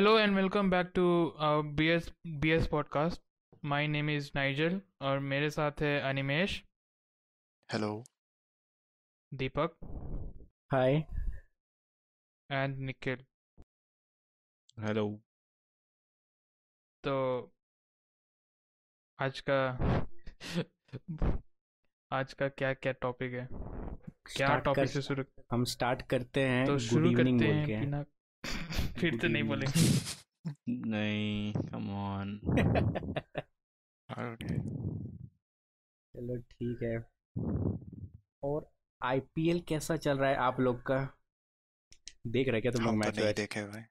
Hello and welcome back to BS podcast. My name is Nigel और मेरे साथ है Animesh, hello. Deepak hi. And Nikhil. Hello. तो आज का आज का क्या क्या टॉपिक है? क्या स्टार्ट टॉपिक कर से शुरू? हम स्टार्ट करते हैं तो गुड शुरू इवनिंग करते बोल हैं के। बिना फिर गुड तो नहीं इवनिंग। बोलेंगे. नहीं, कम ऑन। ओके। चलो ठीक है। और आईपीएल कैसा चल रहा है आप लोग का? देख रहे क्या तुम लोग हम तो मैच नहीं वैच? देखे भाई।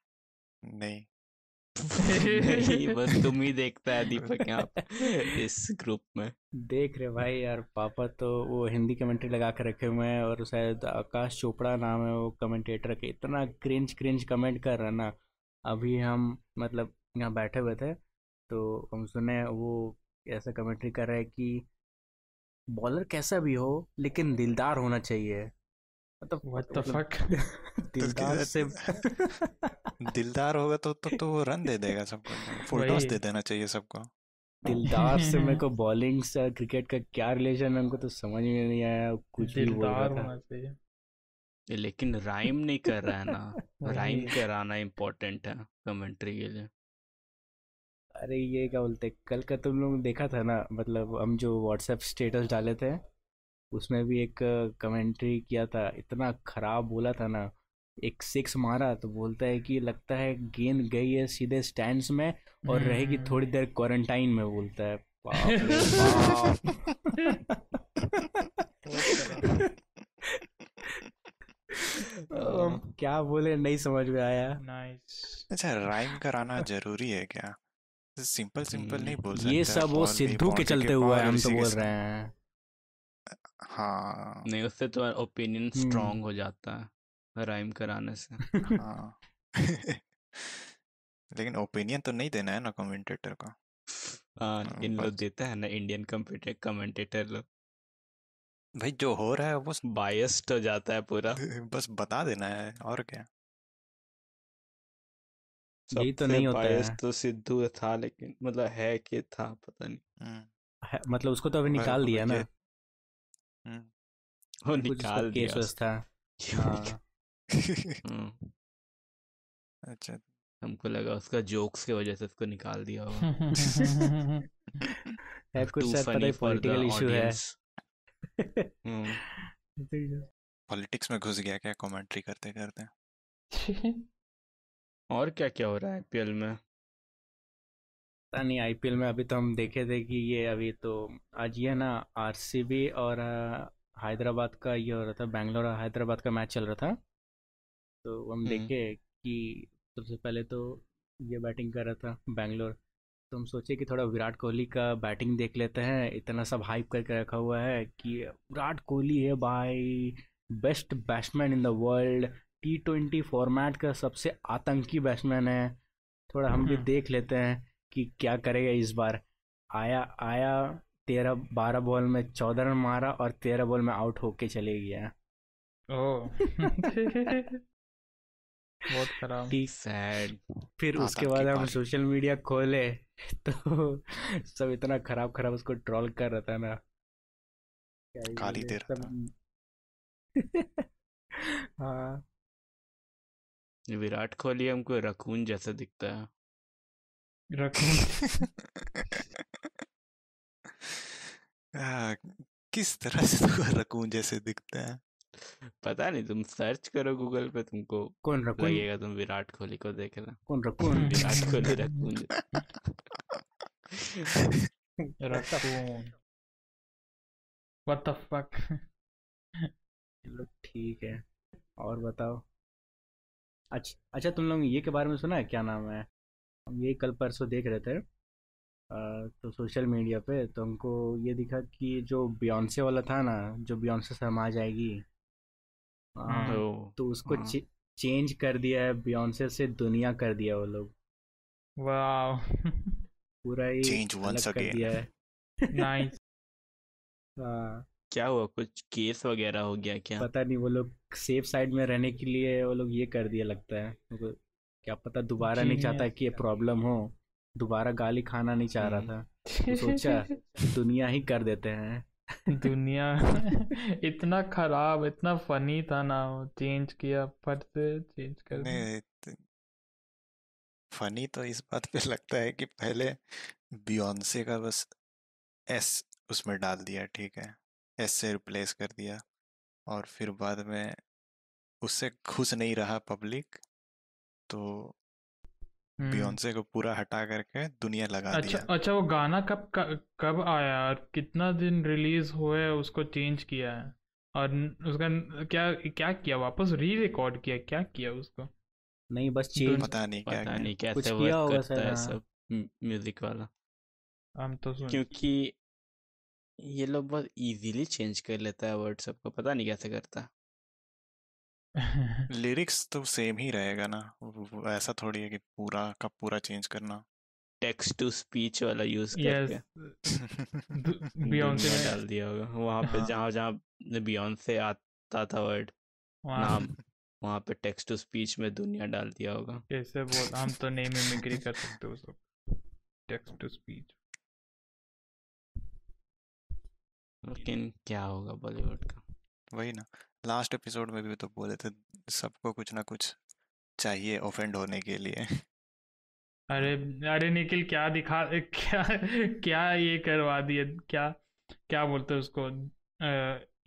नहीं। नहीं, बस तुम ही देखता है दीपक यहाँ पे इस ग्रुप में। देख रहे भाई यार, पापा तो वो हिंदी कमेंट्री लगा के रखे हुए हैं और शायद आकाश चोपड़ा नाम है वो कमेंटेटर के, इतना क्रिंज क्रिंज कमेंट कर रहा है ना। अभी हम मतलब यहाँ बैठे हुए थे तो हम सुने वो ऐसा कमेंट्री कर रहा है कि बॉलर कैसा भी हो लेकिन दिलदार होना चाहिए। मतलब What the fuck? दिलदार से दिलदार होगा तो वो रन दे देगा सबको, फुल टॉस वही. दे देना चाहिए सबको। दिलदार से मेरे को बॉलिंग से क्रिकेट का क्या रिलेशन है, हमको तो समझ में नहीं आया, कुछ भी बोल रहा दिलदार था। होना चाहिए. लेकिन राइम नहीं कर रहा है ना, राइम वही. कराना इम्पोर्टेंट है कमेंट्री के लिए। अरे ये क्या बोलते, कल का तुम लोग देखा था ना, मतलब हम जो व्हाट्सएप स्टेटस डाले थे उसमें भी एक कमेंट्री किया था, इतना खराब बोला था ना। एक सिक्स मारा तो बोलता है कि लगता है गेंद गई है सीधे स्टैंड्स में और रहेगी थोड़ी देर क्वारंटाइन में, बोलता है। बाप रे बाप। क्या बोले नहीं समझ में आया। नाइस. अच्छा, राइम कराना जरूरी है क्या? सिंपल सिंपल नहीं बोल ये सकते? सब वो बॉल भी सिद्धू के बाउंड्री चलते हुआ है, पार हम तो इसी के बोल साथ। रहे हैं। हाँ नहीं, उससे तो ओपिनियन स्ट्रांग हो जाता है राइम कराने से। हाँ। लेकिन ओपिनियन तो नहीं देना है ना कमेंटेटर को। हाँ, इन लोग बस देता है ना इंडियन कमेंटेटर लोग, भाई जो हो रहा है वो बायस्ड हो जाता है पूरा। बस बता देना है, और क्या। यही तो सबसे नहीं होता बायस्ड है। तो सिद्धू था, लेकिन मतलब है कि था पता नहीं। मतलब उसको तो अभी निकाल दिया ना, ये हम्म, वो कुछ उसका निकाल केस दिया वेस था। हाँ। हम्म, अच्छा। हमको लगा उसका जोक्स की वजह से उसको निकाल दिया होगा। है कुछ टू शायद, पता funny he for the political issue है। ऑडियंस। पॉलिटिक्स में घुस गया क्या कमेंट्री करते करते? और क्या क्या हो रहा है आईपीएल में? पता नहीं, आईपीएल में अभी तो हम देखे थे कि ये अभी तो आज ये ना आरसीबी और हैदराबाद का ये हो रहा था, बैंगलोर और हैदराबाद का मैच चल रहा था। तो हम हम्म, देखे कि सबसे पहले तो ये बैटिंग कर रहा था बैंगलोर, तो हम सोचे कि थोड़ा विराट कोहली का बैटिंग देख लेते हैं। इतना सब हाइप करके रखा हुआ है कि विराट कोहली है भाई, best batsman in the world, T20 format का सबसे आतंकी बैट्समैन है। थोड़ा हम भी देख लेते हैं कि क्या करेगा इस बार। आया आया 13-12 बॉल में 14 रन मारा और 13 बॉल में आउट होके चले गया। ओह. बहुत खराब. ठीक। सैड। फिर उसके आतंकी बाद हम पारी। सोशल मीडिया खोले तो सब इतना खराब खराब उसको ट्रोल कर रहा था ना, क्या ही गाली बोले दे रहा था। सब। हाँ। विराट कोहली हमको रकून जैसा दिखता है। रकून. आ, किस तरह से तो रकून जैसे दिखते हैं? पता नहीं, तुम सर्च करो गूगल पे, तुमको कौन रकून? लगेगा तुम विराट कोहली को देख रहे कौन raccoon? Virat Kohli raccoon. Raccoon. What the fuck? चलो ठीक है, और बताओ। अच्छा अच्छा, तुम लोग ये के बारे में सुना है, क्या नाम है, हम ये कल परसों देख रहे थे तो सोशल मीडिया पे तो हमको ये दिखा कि जो बियॉन्से वाला था ना, जो बियॉन्से शर्मा जाएगी, हम्म. ओ, तो उसको हाँ। चेंज कर दिया है, बियॉन्से से दुनिया कर दिया वो लोग, वाओ. पूरा ही चेंज वंस अलग कर अगेन। दिया है। नाइस. हाँ, क्या हुआ, कुछ केस वगैरह हो गया क्या? पता नहीं, वो लोग सेफ साइड में रहने के लिए वो लोग ये कर दिया लगता है, क्या पता दोबारा नहीं चाहता जीनियस। कि ये प्रॉब्लम हो, दोबारा गाली खाना नहीं चाह रहा था, तो सोचा दुनिया ही कर देते हैं। दुनिया इतना खराब, इतना फनी था ना, चेंज किया, फट से चेंज कर दिया। नहीं, फनी तो इस बात पे लगता है कि पहले बियॉन्से का बस एस उसमें डाल दिया, ठीक है, एस से रिप्लेस कर दिया, और फिर बाद में उससे खुश नहीं रहा पब्लिक, तो हम्म। बियॉन्से को पूरा हटा करके दुनिया लगा अच्छा दिया। अच्छा, वो गाना कब आया और कितना दिन रिलीज हुए उसको चेंज किया है? और उसका क्या क्या किया, वापस री रिकॉर्ड किया, क्या किया उसको? नहीं बस चेंज दुन पता नहीं क्या पता क्या। नहीं कुछ कैसे किया वर्क होगा करता सर, है हाँ। सब म्यूजिक वाला, हम तो सुन क्योंकि ये लोग बहुत इजीली चेंज कर लेता है वर्ड सबको, पता नहीं कैसे करता। लिरिक्स तो सेम ही रहेगा ना, ऐसा थोड़ी है कि पूरा का पूरा चेंज करना। टेक्स्ट टू स्पीच वाला यूज यस, करके बियॉन्से दुनिया में। डाल दिया होगा वहां पे, हाँ, जहाँ जहाँ बियॉन्ड से आता था वर्ड, वहाँ नाम, वहां पे टेक्स्ट टू स्पीच में दुनिया डाल दिया होगा। कैसे बोल, हम तो नहीं मिमिक्री कर सकते वो सब, टेक्स्ट टू स्पीच। लेकिन क्या होगा बॉलीवुड का। वही ना, लास्ट एपिसोड में भी तो बोले थे सबको कुछ ना कुछ चाहिए ऑफेंड होने के लिए। अरे अरे निखिल, क्या दिखा, क्या क्या ये करवा दिया, क्या क्या बोलते हैं उसको,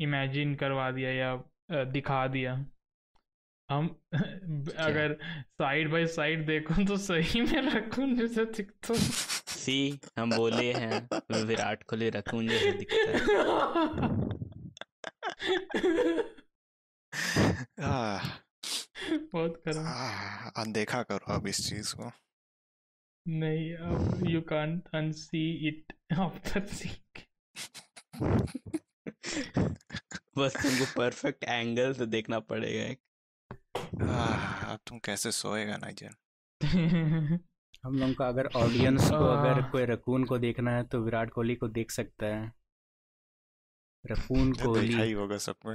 इमेजिन करवा दिया या दिखा दिया। हम क्या? अगर साइड बाय साइड देखो तो सही में रकून जैसा दिखता सी, हम बोले हैं विराट कोहली रकून जैसा दिखता है। आह, बहुत खराब। अनदेखा करो अब इस चीज को। नहीं, अब you can't unsee it after seeing. बस तुमको परफेक्ट एंगल से देखना पड़ेगा एक। अब तुम कैसे सोएगा नाइजर? हम लोग का अगर ऑडियंस को अगर आह, कोई रकून को देखना है तो विराट कोहली को देख सकता है। रकून देखा कोहली, ही होगा सबको।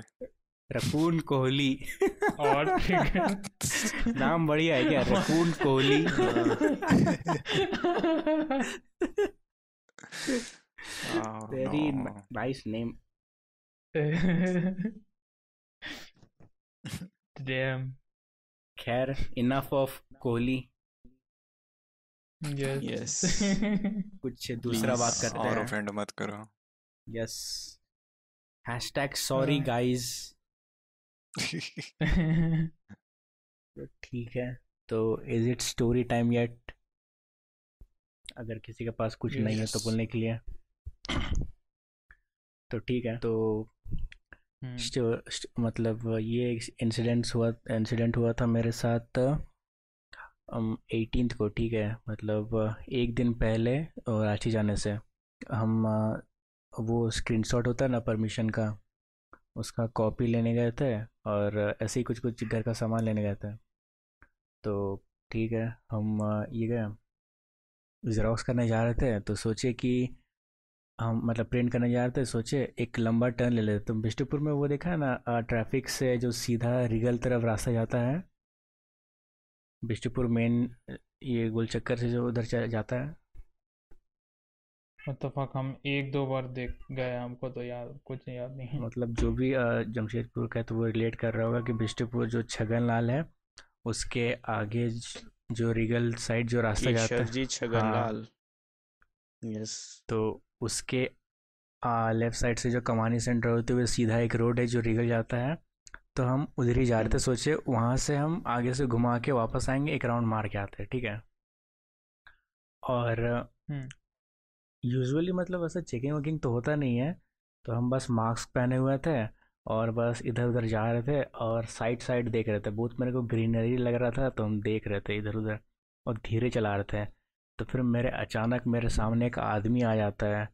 रकून कोहली। और नाम बढ़िया है क्या, raccoon Kohli? Oh very no. Nice name. Damn. खैर, enough of Kohli, Yes. Yes, कुछ दूसरा बात प्लीज। करते और हैं। ऑफेंड मत करो। Yes, hashtag sorry guys. ठीक है, तो is it story time yet? अगर किसी के पास कुछ नहीं है तो Yes. बोलने के लिए तो ठीक है। तो मतलब ये इंसिडेंट हुआ था मेरे साथ 18th को, ठीक है, मतलब एक दिन पहले रांची जाने से हम वो स्क्रीनशॉट होता है ना परमिशन का, उसका कॉपी लेने गए थे, और ऐसे ही कुछ कुछ घर का सामान लेने गए थे। तो ठीक है, हम ये गए ज़ेरॉक्स करने जा रहे थे, तो सोचे कि हम मतलब प्रिंट करने जा रहे थे, सोचे एक लंबा टर्न ले लेते। तो बिष्टुपुर में वो देखा है ना, ट्रैफिक से जो सीधा रिगल तरफ रास्ता जाता है, बिष्टुपुर मेन, ये गोल चक्कर से जो उधर जाता है। मतलब हम एक दो बार देख गए, हमको तो याद, कुछ याद नहीं है। मतलब जो भी जमशेदपुर का है तो वो रिलेट कर रहा होगा कि बिष्टुपुर जो छगन लाल है उसके आगे जो रिगल साइड जो रास्ता जाता केशव है, जी हाँ, छगनलाल, यस। तो उसके लेफ्ट साइड से जो कमानी सेंटर होते हुए सीधा एक रोड है जो रिगल जाता है। तो हम उधर ही जा रहे थे, सोचे वहाँ से हम आगे से घुमा के वापस आएंगे, एक राउंड मार के आते हैं, ठीक है। और यूजुअली मतलब ऐसा चेकिंग वकिंग तो होता नहीं है, तो हम बस मास्क पहने हुए थे और बस इधर उधर जा रहे थे और साइड साइड देख रहे थे। बहुत मेरे को ग्रीनरी लग रहा था, तो हम देख रहे थे इधर उधर और धीरे चला रहे थे। तो फिर मेरे अचानक मेरे सामने एक आदमी आ जाता है,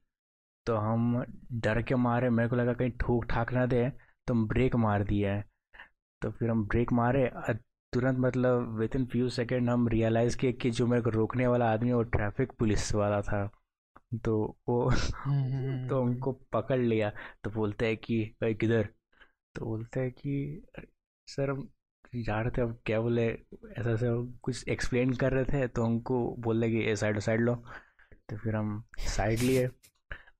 तो हम डर के मारे, मेरे को लगा कहीं ठोक ठाक ना दे, तो हम ब्रेक मार दिए। तो फिर हम ब्रेक मारे तुरंत, मतलब विद इन फ्यू सेकेंड हम रियलाइज़ किए कि जो मेरे को रोकने वाला आदमी है वो ट्रैफिक पुलिस वाला था। तो वो तो उनको पकड़ लिया। तो बोलते हैं कि भाई किधर? तो बोलते हैं कि सर हम जा रहे थे, अब क्या बोले, ऐसा ऐसा कुछ एक्सप्लेन कर रहे थे तो हमको बोले कि ये साइड साइड लो। तो फिर हम साइड लिए,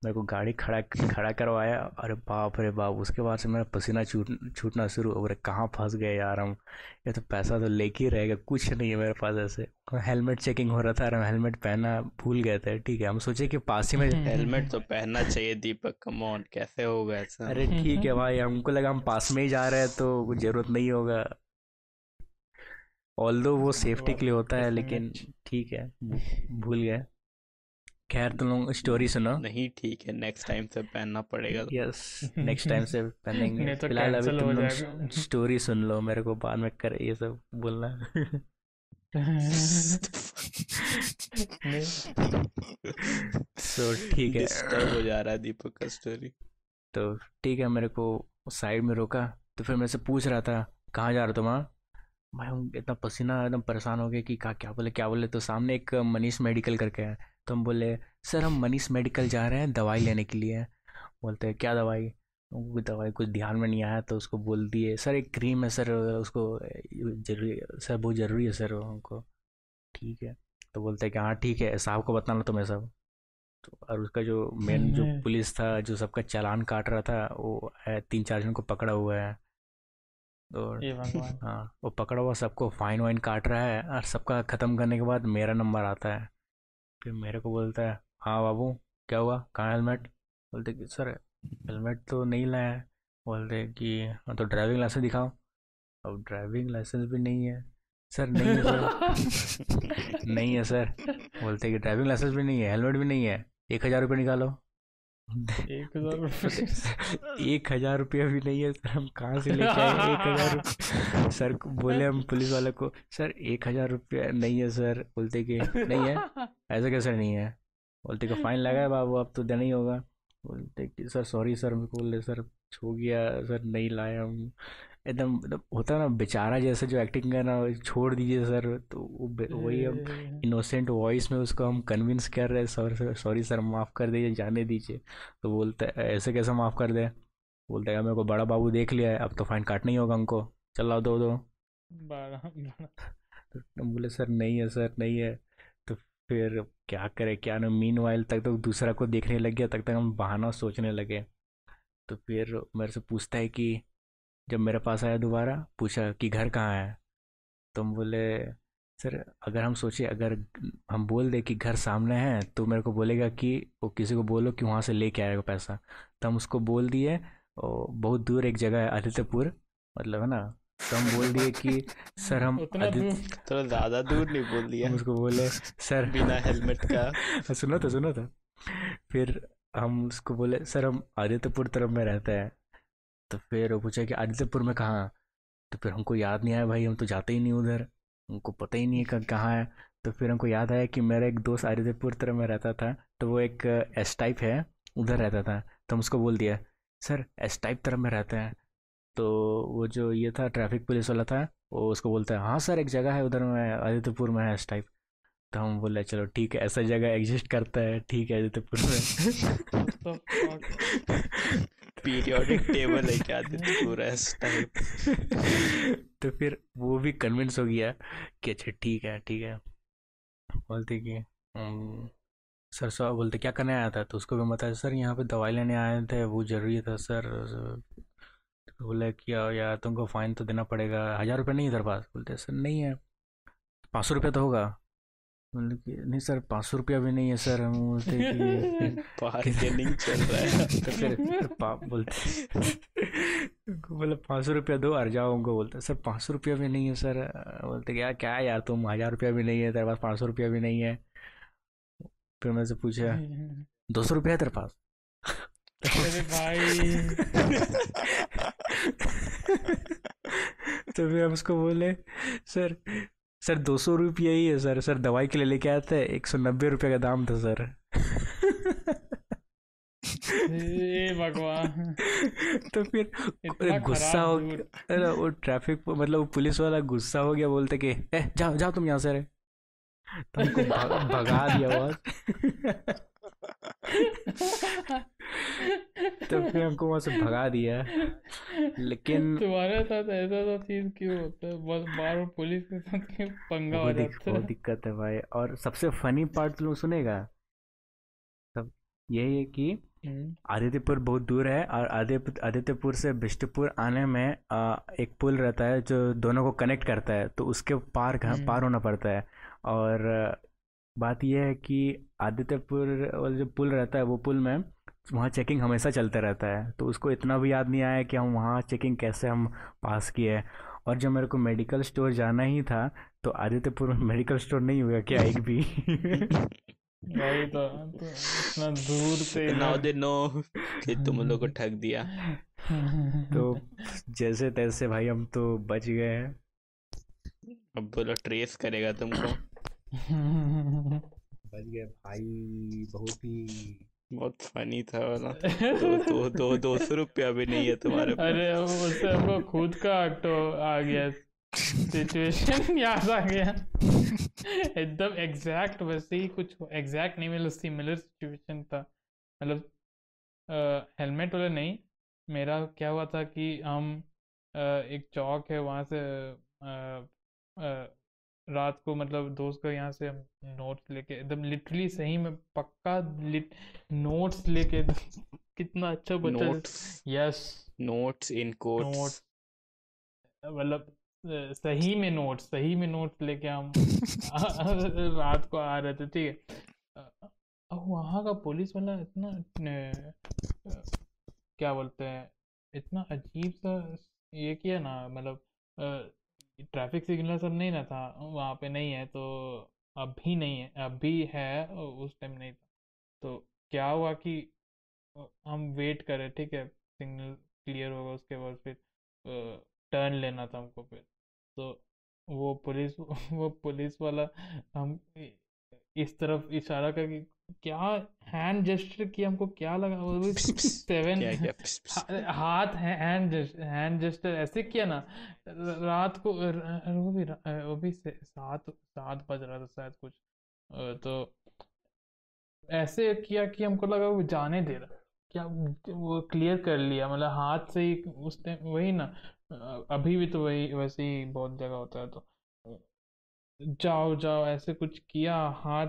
मेरे को गाड़ी खड़ा खड़ा करवाया। अरे बाप रे बाप, उसके बाद से मेरा पसीना छूटना शुरू। अरे कहाँ फंस गए यार हम, ये तो पैसा तो लेके ही रहेगा, कुछ नहीं है मेरे पास ऐसे। हेलमेट चेकिंग हो रहा था और हम हेलमेट पहना भूल गए थे। ठीक है, हम सोचे कि पास ही में हेलमेट तो पहनना चाहिए दीपक, कम ऑन, कैसे होगा ऐसा? अरे ठीक है भाई, हमको लगा हम पास में ही जा रहे हैं तो कुछ जरूरत नहीं होगा, ऑल्दो वो सेफ्टी के लिए होता है, लेकिन ठीक है, भूल गए। खैर तुम लोग स्टोरी सुनो। नहीं ठीक है, नेक्स्ट टाइम से पहनना पड़ेगा। यस, नेक्स्ट टाइम से पहनेंगे। नहीं तो फिलहाल अभी कैंसिल तुम हो लोग जाएगा। स्टोरी सुन लो, मेरे को बाद में कर ये सब बोलना। सो ठीक है, डिस्टर्ब हो जा रहा है दीपक का स्टोरी। तो ठीक है, मेरे को साइड में रोका। तो फिर मेरे से पूछ रहा था कहाँ जा रहे हो तुम? हाँ भाई, हम इतना पसीना, एकदम परेशान हो गए कि क्या बोले। तो सामने एक मनीष मेडिकल करके है, तो हम बोले सर हम मनीष मेडिकल जा रहे हैं दवाई लेने के लिए। बोलते हैं क्या दवाई? वो दवाई कुछ ध्यान में नहीं आया तो उसको बोल दिए सर एक क्रीम है सर, उसको जरूरी सर, बहुत ज़रूरी है सर हमको। ठीक है, तो बोलते हैं कि हाँ ठीक है, साहब को बताना तुम्हें सब। तो और उसका जो मेन जो पुलिस था जो सबका चालान काट रहा था, वो है 3-4 जन को पकड़ा हुआ है। और ये भगवान। हाँ, वो पकड़ा हुआ सबको फाइन वाइन काट रहा है, और सबका ख़त्म करने के बाद मेरा नंबर आता है। फिर मेरे को बोलता है हाँ बाबू क्या हुआ, कहाँ हेलमेट? बोलते कि सर हेलमेट तो नहीं लाया है। बोलते कि हाँ तो ड्राइविंग लाइसेंस दिखाओ। अब ड्राइविंग लाइसेंस भी नहीं है सर। नहीं है सर। नहीं है सर। बोलते कि ड्राइविंग लाइसेंस भी नहीं है, हेलमेट भी नहीं है, 1,000 रुपये निकालो। 1,000 रुपये? 1,000 रुपया भी नहीं है सर, हम कहाँ से लेके आए 1,000 रुपये? सर को बोले हम पुलिस वाले को, सर 1,000 रुपया नहीं है सर। बोलते कि नहीं है, ऐसा कैसे नहीं है? बोलते कि फाइन लगा है बाबू, अब तो देना ही होगा। बोलते कि सर सॉरी सर, मेरे को बोले सर छू गया सर, नहीं लाया हम। एकदम मतलब होता है ना बेचारा जैसे जो एक्टिंग करना, छोड़ दीजिए सर। तो वही हम इनोसेंट वॉइस में उसको हम कन्विंस कर रहे हैं, सर सॉरी सर माफ़ कर दीजिए, जाने दीजिए। तो बोलता है ऐसे कैसे माफ़ कर दे? बोलता है मेरे को बड़ा बाबू देख लिया है, अब तो फाइन काटना ही होगा हमको, चल आओ दो दो। तो हम बोले सर नहीं है सर, नहीं है। तो फिर क्या करें क्या ना, मीन वाइल तक तो दूसरा को देखने लग गया, तक तक हम बहाना सोचने लगे। तो फिर मेरे से पूछता है कि जब मेरे पास आया दोबारा, पूछा कि घर कहाँ है? तो हम बोले सर अगर हम सोचे, अगर हम बोल दे कि घर सामने है तो मेरे को बोलेगा कि वो किसी को बोलो कि वहाँ से लेके आएगा पैसा। तो हम उसको बोल दिए और बहुत दूर एक जगह है आदित्यपुर, मतलब है ना। तो हम बोल दिए कि सर हम उतना दूर? तो ज़्यादा दूर नहीं बोल दिया? हम उसको बोले सर बिना हेलमेट का। सुनो तो फिर हम उसको बोले सर हम आदित्यपुर तरफ में रहते हैं। तो फिर वो पूछा कि आदित्यपुर में कहाँ? तो फिर हमको याद नहीं आया भाई, हम तो जाते ही नहीं उधर, हमको पता ही नहीं है कहाँ है। तो फिर हमको याद आया कि मेरा एक दोस्त आदित्यपुर तरफ में रहता था, तो वो एक एस टाइप है, उधर रहता था। तो हम उसको बोल दिया सर एस टाइप तरफ में रहते हैं। तो वो जो ये था ट्रैफिक पुलिस वाला था, वो उसको बोलता है हाँ सर एक जगह है उधर में आदित्यपुर में है एस टाइप। तो हम बोले चलो ठीक है, ऐसा जगह एग्जिस्ट करता है, ठीक है आदित्यपुर में। पीरियोडिक टेबल है क्या आदित्यपुर एस टाइप? तो फिर वो भी कन्विंस हो गया कि अच्छा ठीक है। बोलते कि सर साहब, बोलते क्या करने आया था? तो उसको भी बताया सर यहाँ पे दवाई लेने आए थे, वो जरूरी था सर। तो बोला कि यार तुमको फाइन तो देना पड़ेगा, 1,000 रुपये नहीं है तेरे पास? बोलते सर नहीं है। 500 रुपये तो होगा? बोले कि नहीं सर 500 रुपया भी नहीं है सर। हम बोलते कि बार्गेनिंग चल रहा है। तो फिर बोले 500 रुपया दो और जाओ। उनको बोलते सर 500 रुपया भी नहीं है सर। बोलते क्या क्या यार तुम, 1,000 रुपया भी नहीं है तेरे पास, 500 रुपया भी नहीं है। फिर मैं से पूछा 200 रुपया है तेरे पास? अरे भाई। तो फिर हम उसको बोले सर 200 रुपया ही है सर। सर दवाई के लिए लेके आते हैं, 190 रुपये का दाम था सर। हे भगवान। तो फिर इतना गुस्सा हो खराब गया वो ट्रैफिक, मतलब वो पुलिस वाला गुस्सा हो गया, बोलते कि जाओ जाओ तुम यहाँ से रे। तो हमको भगा दिया बस। तो फिर हमको वहाँ से भगा दिया। लेकिन तुम्हारे साथ ऐसा सा चीज क्यों होता है? बस बार बार पुलिस के साथ क्यों पंगा हो जाता बहुत है? दिक्कत है भाई। और सबसे फनी पार्ट तुम लोग सुनेगा तब, यही है कि हम्म, आदित्यपुर बहुत दूर है, और आदित्यपुर से बिष्टुपुर आने में एक पुल रहता है जो दोनों को कनेक्ट करता है, तो उसके पार हम्म, होना पड़ता है। और बात यह है कि आदित्यपुर वाला जो पुल रहता है, वो पुल में वहाँ चेकिंग हमेशा चलता रहता है, तो उसको इतना भी याद नहीं आया कि हम वहाँ चेकिंग कैसे हम पास किए। और जब मेरे को मेडिकल स्टोर जाना ही था, तो आदित्यपुर में मेडिकल स्टोर नहीं होगा क्या एक भी? वही तो इतना दूर से नाउ इधर। दे नो कि तुम लोग को ठग दिया। तो जैसे तैसे भाई हम तो बच गए हैं। अब बोलो ट्रेस करेगा तुमको। बच गए भाई, बहुत ही। बहुत फनी था वाला। दो 200 रुपया भी नहीं है तुम्हारे पास। अरे उससे हमको खुद का तो आ गया, सिचुएशन याद आ गया। एकदम एग्जैक्ट वैसे ही कुछ, एग्जैक्ट नहीं मतलब सिमिलर सिचुएशन था। मतलब हेलमेट वाला नहीं, मेरा क्या हुआ था कि हम एक चौक है वहाँ से रात को मतलब दोस्त का यहाँ से हम नोट्स लेके एकदम लिटरली सही में पक्का नोट्स लेके कितना अच्छा बच्चा। नोट्स यस, नोट्स इन कोट्स। नोट्स मतलब सही में नोट्स लेके हम रात को आ रहे थे, ठीक है। अब वहाँ का पुलिस वाला इतना क्या बोलते हैं, इतना अजीब सा ये किया ना, मतलब ट्रैफिक सिग्नल सब नहीं ना था वहाँ पे, नहीं है तो अभी नहीं है, अभी है, उस टाइम नहीं था। तो क्या हुआ कि हम वेट करें, ठीक है, सिग्नल क्लियर होगा उसके बाद फिर टर्न लेना था हमको फिर। तो वो पुलिस वो पुलिस वाला हम इस तरफ इशारा करके क्या हैंड जेस्चर किया, हमको क्या लगा वो भी पिस पिस। सेवन क्या क्या पिस पिस। हाथ हैंड जेस्चर ऐसे किया ना। रात को वो भी सात सात बज रहा था शायद कुछ। तो ऐसे किया कि हमको लगा वो जाने दे रहा, क्या वो क्लियर कर लिया मतलब हाथ से ही उस टाइम, वही ना। अभी भी तो वही वैसे ही बहुत जगह होता है। तो जाओ जाओ ऐसे कुछ किया, हाथ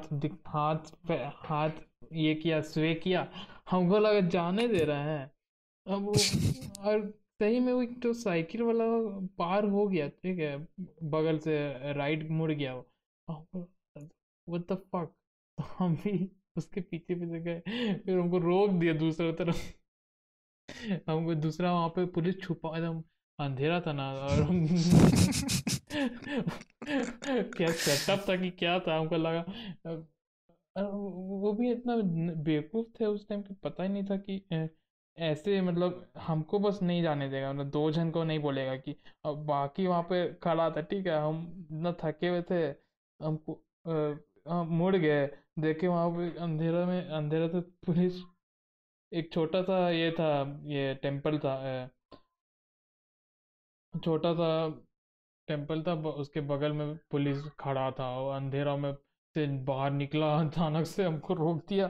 ये किया, स्वे किया, हमको लगा जाने दे रहा है। अब वो और सही में वो एक तो साइकिल वाला पार हो गया, ठीक है, बगल से राइट मुड़ गया वो। व्हाट द फक, हम भी उसके पीछे पीछे गए, फिर हमको रोक दिया दूसरा तरफ। हमको दूसरा वहां पे पुलिस छुपा, एकदम अंधेरा था ना, और हम क्या सेटअप था कि क्या था, हमको लगा वो भी इतना बेवकूफ थे उस टाइम पे, पता ही नहीं था कि ऐसे मतलब हमको बस नहीं जाने देगा, मतलब दो जन को नहीं बोलेगा कि। अब बाकी वहां पे खड़ा था, ठीक है, हम इतना थके हुए थे, हमको हम मुड़ गए, देखे वहां पे अंधेरा था, पुलिस एक छोटा सा ये था, ये टेम्पल था, छोटा सा टेम्पल था, उसके बगल में पुलिस खड़ा था, और अंधेरा में से बाहर निकला, अचानक से हमको रोक दिया।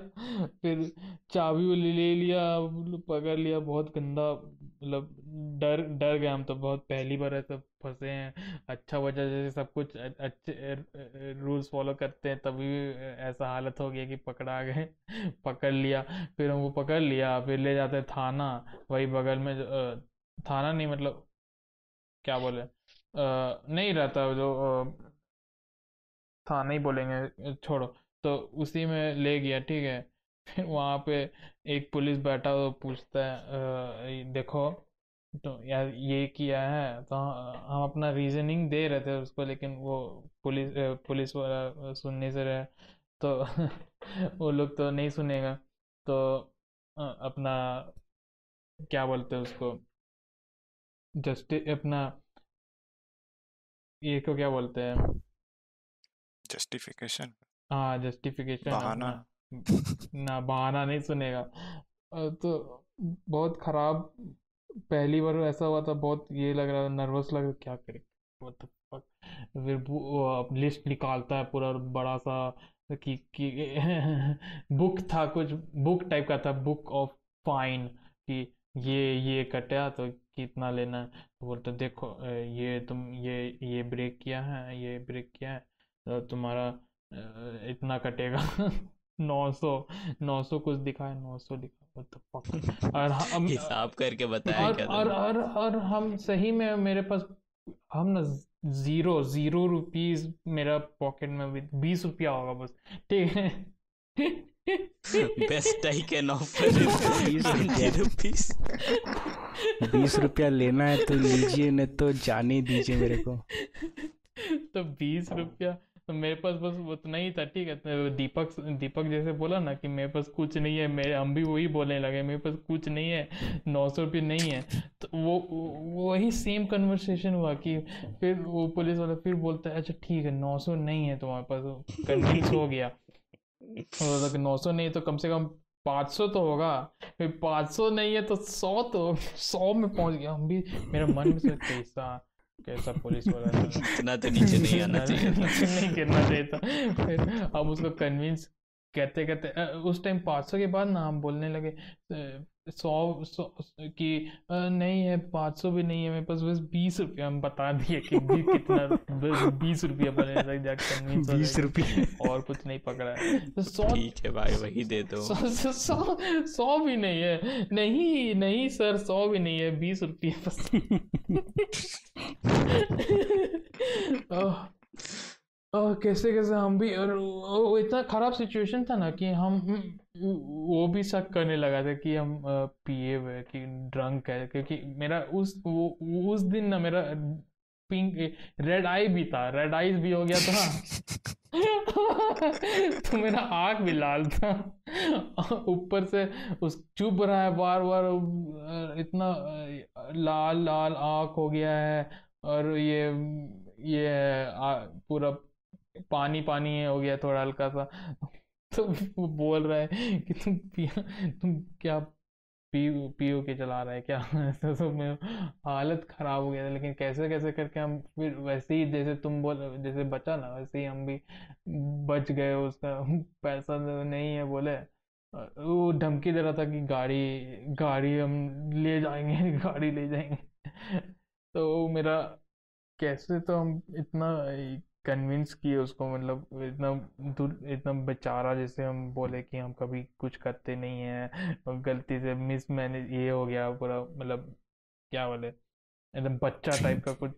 फिर चाबी वो ले लिया, पकड़ लिया, बहुत गंदा मतलब डर डर गए हम तो, बहुत पहली बार ऐसा फंसे हैं। अच्छा वजह जैसे सब कुछ अच्छे रूल्स फॉलो करते हैं, तभी ऐसा हालत हो गया कि पकड़ा गए। पकड़ लिया, फिर हमको पकड़ लिया, फिर ले जाते थाना, वही बगल में थाना नहीं मतलब क्या बोले, नहीं रहता जो था, नहीं बोलेंगे छोड़ो। तो उसी में ले गया, ठीक है। फिर वहाँ पे एक पुलिस बैठा तो पूछता है ये देखो, तो यार ये किया है, तो हम अपना रीजनिंग दे रहे थे उसको, लेकिन वो पुलिस वाला सुनने से रहे। तो वो लोग तो नहीं सुनेगा, तो अपना क्या बोलते हैं उसको, अपना ये को क्या बोलते हैं, जस्टिफिकेशन, हाँ जस्टिफिकेशन बहाना। अपना, ना बहाना नहीं सुनेगा। तो बहुत खराब, पहली बार ऐसा हुआ था, बहुत ये लग रहा था, नर्वस लग रहा क्या करे, what the fuck। फिर वो लिस्ट निकालता है पूरा बड़ा सा, कि बुक था, कुछ बुक टाइप का था, बुक ऑफ फाइन, कि ये कटा तो कितना लेना है। तो बोलते देखो ये तुम ये ब्रेक किया है, ये ब्रेक किया है, तो तुम्हारा इतना कटेगा। 900, 900 कुछ दिखा है, 900 लिखा, what the fuck। और हम हिसाब करके बताया क्या तुमने? और हम सही में, मेरे पास, हम ना जीरो जीरो रुपीज मेरा पॉकेट में भी, 20 रुपया होगा बस, ठीक है। Best I can offer 20 rupees. 20 रुपया लेना है तो लीजिए, नहीं तो जाने दीजिए मेरे को। तो 20 रुपया, तो मेरे पास बस उतना ही था, ठीक है। तो दीपक जैसे बोला ना कि मेरे पास कुछ नहीं है, मेरे हम भी वही बोलने लगे, मेरे पास कुछ नहीं है, 900 रुपये नहीं है। तो वही सेम कन्वर्सेशन हुआ कि फिर वो पुलिस वाला फिर बोलता है अच्छा ठीक है 900 नहीं है तुम्हारे पास, कन्विंस हो गया। और 900 नहीं तो कम से कम 500 तो होगा। फिर 500 नहीं है तो 100, तो 100 में पहुंच गया हम भी। मेरा मन में से कैसा कैसा पुलिस वाला था। इतना तो नीचे नहीं आना चाहिए था। नहीं गिरना चाहिए था। फिर हम उसको कन्विंस कहते कहते उस टाइम 500 के बाद ना हम बोलने लगे 100 कि नहीं है, 500 भी नहीं है मेरे पास, बस 20 रुपया। हम बता दिए कि कितना, 20 रुपया बने तक जाकर कन्विंस हो 20 जाएगा, रुपये और कुछ नहीं पकड़ा है। तो 100, ठीक है भाई, वही दे दो। 100 भी नहीं है, नहीं नहीं सर 100 भी नहीं है, 20 रुपये बस। ओह, कैसे कैसे हम भी, और वो इतना खराब सिचुएशन था ना कि हम वो भी शक करने लगा था कि हम पिए हुए हैं, कि ड्रंक है, क्योंकि मेरा उस दिन ना मेरा पिंक रेड आई भी था, रेड आईज भी हो गया था। तो मेरा आँख भी लाल था। ऊपर से उस चुभ रहा है बार बार, इतना लाल लाल आँख हो गया है। और ये पूरा पानी पानी हो गया थोड़ा हल्का सा। तो वो बोल रहा है कि तुम क्या पी के चला रहा है क्या। ऐसा तो मेरा हालत खराब हो गया था। लेकिन कैसे कैसे करके हम फिर वैसे ही, जैसे तुम बोल, जैसे बचा ना वैसे ही हम भी बच गए। उसका पैसा तो नहीं है बोले, वो धमकी दे रहा था कि गाड़ी गाड़ी हम ले जाएंगे, गाड़ी ले जाएंगे। तो मेरा कैसे तो हम इतना कन्विंस किए उसको, मतलब इतना इतना बेचारा, जैसे हम बोले कि हम कभी कुछ करते नहीं हैं, और गलती से मिस मैंने ये हो गया पूरा, मतलब क्या बोले, एकदम बच्चा टाइप का कुछ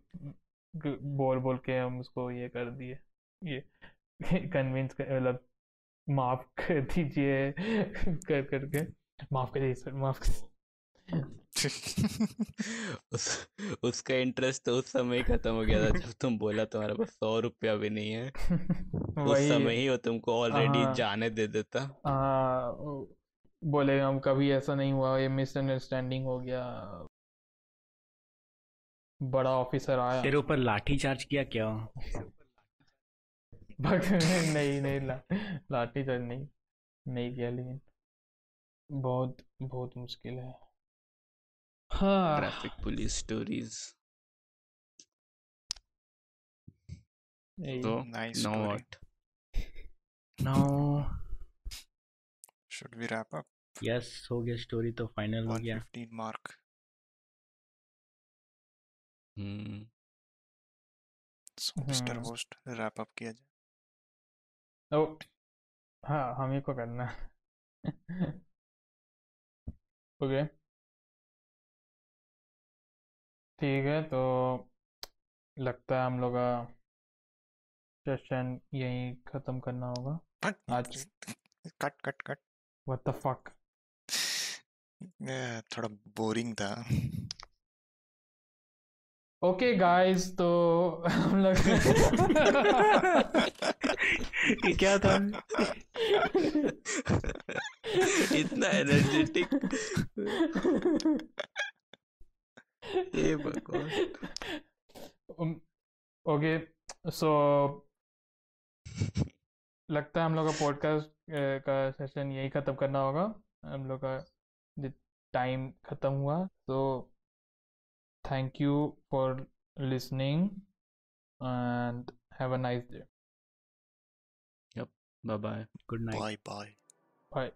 बोल बोल के हम उसको ये कर दिए, ये कन्विंस कर, मतलब माफ कर दीजिए कर करके, माफ कर दीजिए सर, माफ कर उस उसका इंटरेस्ट तो उस समय ही खत्म हो गया था जब तुम बोला तुम्हारे पास 100 रुपया भी नहीं है। उस वही, समय ही वो तुमको ऑलरेडी हाँ जाने दे देता। हाँ, बोले हम कभी ऐसा नहीं हुआ, ये मिसअंडरस्टैंडिंग हो गया। बड़ा ऑफिसर आया। तेरे ऊपर लाठी चार्ज किया क्या? बट नहीं नहीं लाठी चार्ज नहीं, नहीं किया, लेकिन बहुत बहुत मुश्किल है। हाँ, ट्रैफिक पुलिस स्टोरीज। यही। तो Nice no story. What? No. Should we wrap up? Yes, हो गया, स्टोरी तो फाइनल हो गया। 115 mark. हम्म। So Mr. Host, wrap up किया जाए. ओ, हाँ हम ही को करना है। ओके, ठीक है, तो लगता है हम लोग का सेशन यहीं ख़त्म करना होगा आज। कट. What the fuck. थोड़ा बोरिंग था. ओके गाइस, तो हम लोग ये क्या था? इतना एनर्जेटिक। ये भगवान। ओके, सो लगता है हम लोग का पॉडकास्ट का सेशन यही ख़त्म करना होगा। हम लोग का टाइम ख़त्म हुआ, तो thank you for listening and have a nice day. Bye bye. Good night. Bye bye. Bye.